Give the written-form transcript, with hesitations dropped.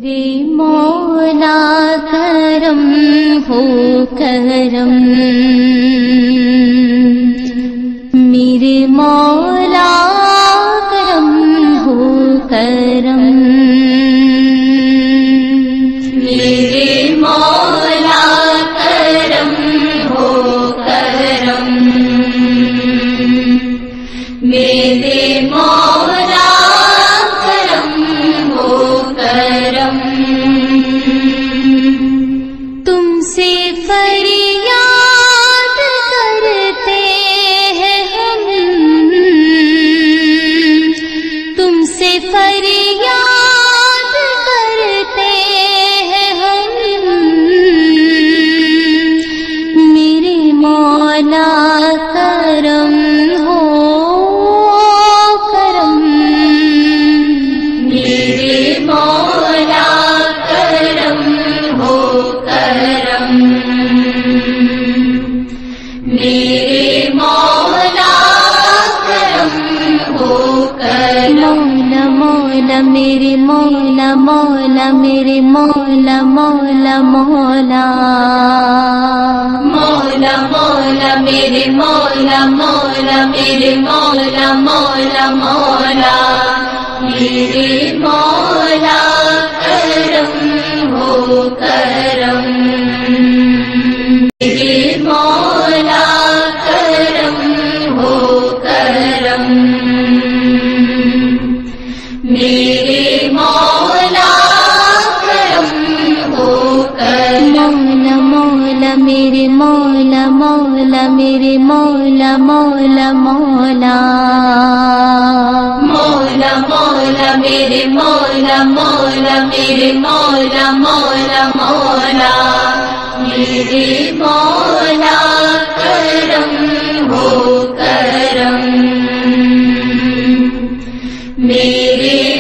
میرے مولا کرم ہو کرم، میرے مولا کرم ہو کرم، میرے مولا کرم ہو کرم، میرے مولا کرم ہو کرم، تم سے فریاد کرتے ہیں ہم، تم سے فریاد کرتے ہیں ہم، میرے مولا کرم ہو کرم، میرے مولا کرم ہو کرم، میرے مولا کرم ہو کرم، مولا میرے مولا مولا میرے مولا مولا مولا مولا مولا میرے مولا مولا میرے مولا مولا مولا، میرے مولا کرم ہو کرم، میرے مولا کرم ہو کرم، میرے مولا کرم ہو کرم، مولا میرے مولا مولا میرے مولا مولا مولا مولا مولا میرے مولا مولا میرے مولا مولا مولا، میرے مولا کرم ہو کرم، میرے